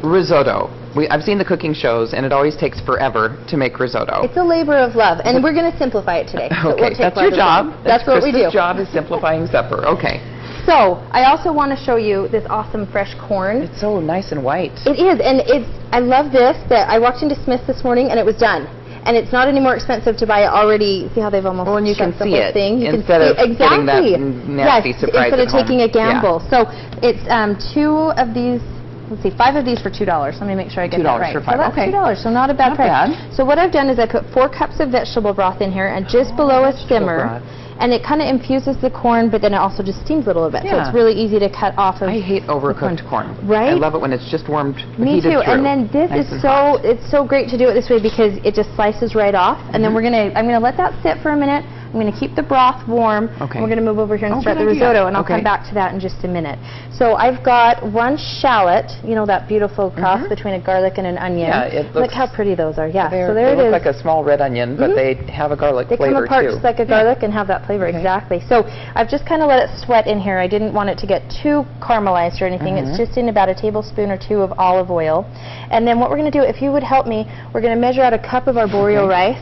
risotto. I've seen the cooking shows, and it always takes forever to make risotto. It's a labor of love, and we're going to simplify it today. So Okay, that's your job. That's what we do. Chris's job is simplifying supper. Okay. So, I also want to show you this awesome fresh corn. It's so nice and white. It is, and I love this, that I walked into Smith's this morning, and it was done. And it's not any more expensive to buy it already. See how they've almost and you can see it thing? You instead can of see, getting that exactly. nasty surprise instead of at home. taking a gamble. Yeah. So it's 2 of these. Let's see, 5 of these for $2. Let me make sure I get that right. $2 for 5. So that's okay. $2. So not a bad Not price. bad. So what I've done is I put 4 cups of vegetable broth in here, and just below a simmer. broth. And it kind of infuses the corn, but then it also just steams a little bit. So Yeah. it's really easy to cut off of. I hate overcooked corn. Right? I love it when it's just warmed, Me heated too. through. And then this Nice is and so hot. it's so great to do it this way because it just slices right off. And then I'm gonna let that sit for a minute. I'm gonna keep the broth warm. Okay. And we're gonna move over here and start the good idea. risotto, and I'll Okay. come back to that in just a minute. So I've got 1 shallot. You know that beautiful cross between a garlic and an onion. Yeah, it Look looks- how pretty those are. Yeah. So They there it look is. like a small red onion, but they have a garlic They flavor come apart too. just like a garlic and have that flavor, exactly. So I've just kind of let it sweat in here. I didn't want it to get too caramelized or anything. It's just in about a tablespoon or 2 of olive oil. And then what we're going to do, if you would help me, we're going to measure out a cup of arborio rice.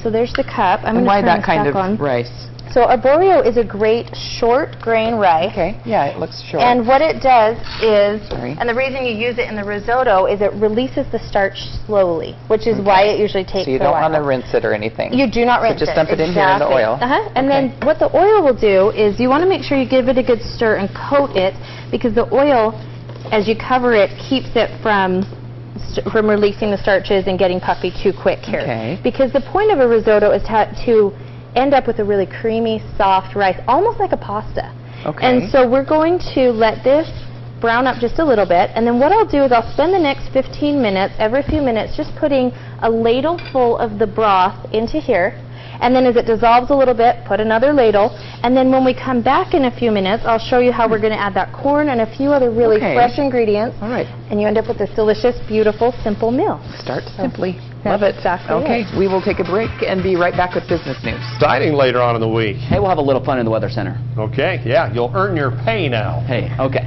So there's the cup. I'm And going to why turn that this kind back of on. rice? So arborio is a great short grain rice. Okay, yeah, it looks short. And what it does is, Sorry. and the reason you use it in the risotto is it releases the starch slowly, which is why it usually takes so you a don't while. want to rinse it or anything. You do not rinse just it. dump it in here in the oil. And then what the oil will do is you want to make sure you give it a good stir and coat it, because the oil, as you cover it, keeps it from releasing the starches and getting puffy too quick here. Okay. Because the point of a risotto is to end up with a really creamy, soft rice, almost like a pasta. Okay. And so we're going to let this brown up just a little bit, and then what I'll do is I'll spend the next 15 minutes, every few minutes, just putting a ladle full of the broth into here. And then as it dissolves a little bit, put another ladle. And then when we come back in a few minutes, I'll show you how we're going to add that corn and a few other really fresh ingredients. All right. And you end up with this delicious, beautiful, simple meal. Start simply. That's Love it. exactly Okay, it. we will take a break and be right back with business news. Dining later on in the week. Hey, we'll have a little fun in the Weather Center. Okay, yeah, you'll earn your pay now. Hey, okay.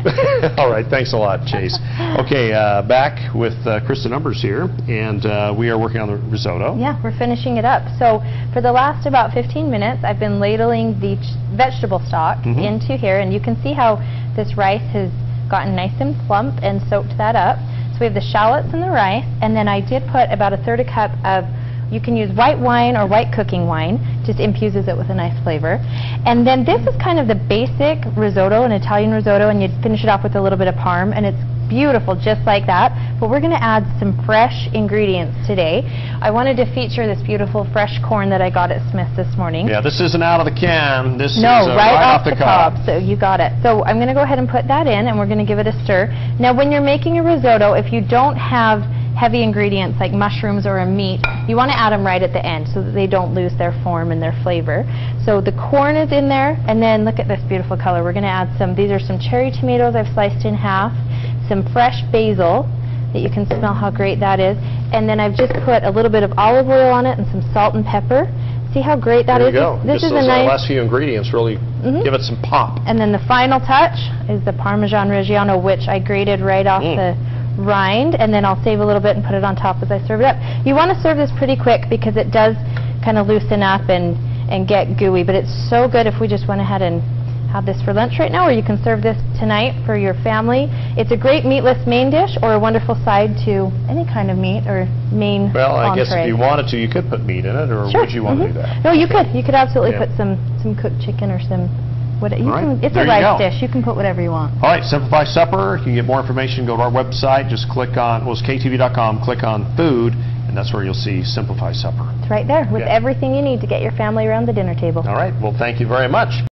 All right, thanks a lot, Chase. Okay, back with Krista Numbers here, and we are working on the risotto. Yeah, we're finishing it up. So for the last about 15 minutes, I've been ladling the vegetable stock into here, and you can see how this rice has gotten nice and plump and soaked that up. So we have the shallots and the rice, and then I did put about 1/3 cup of, you can use white wine or white cooking wine, just infuses it with a nice flavor. And then this is kind of the basic risotto, an Italian risotto, and you finish it off with a little bit of parm, and it's beautiful just like that. But we're going to add some fresh ingredients today. I wanted to feature this beautiful fresh corn that I got at Smith's this morning. Yeah, this isn't out of the can. This is right off the cob. So you got it. So I'm going to go ahead and put that in, and we're going to give it a stir. Now when you're making a risotto, if you don't have heavy ingredients like mushrooms or a meat, you want to add them right at the end so that they don't lose their form and their flavor. So the corn is in there, and then look at this beautiful color. We're going to add these are some cherry tomatoes I've sliced in half, some fresh basil that you can smell how great that is, and then I've just put a little bit of olive oil on it and some salt and pepper. See how great that There is? you go. This Just is those a nice. last few ingredients really give it some pop. And then the final touch is the Parmesan Reggiano, which I grated right off the rind, and then I'll save a little bit and put it on top as I serve it up. You want to serve this pretty quick because it does kind of loosen up and get gooey, but it's so good if we just went ahead and had this for lunch right now, or you can serve this tonight for your family. It's a great meatless main dish or a wonderful side to any kind of meat or main Well, I guess if entree. you wanted to, you could put meat in it, or Sure. would you want to do that? No, you could. You could absolutely Yeah. put some cooked chicken or some. All right, It's there a you rice go. dish. You can put whatever you want. All right, Simplify Supper. You can get more information, go to our website, just click on, it's ktv.com, click on Food, and that's where you'll see Simplify Supper. It's right there with Yeah. everything you need to get your family around the dinner table. All right, well, thank you very much.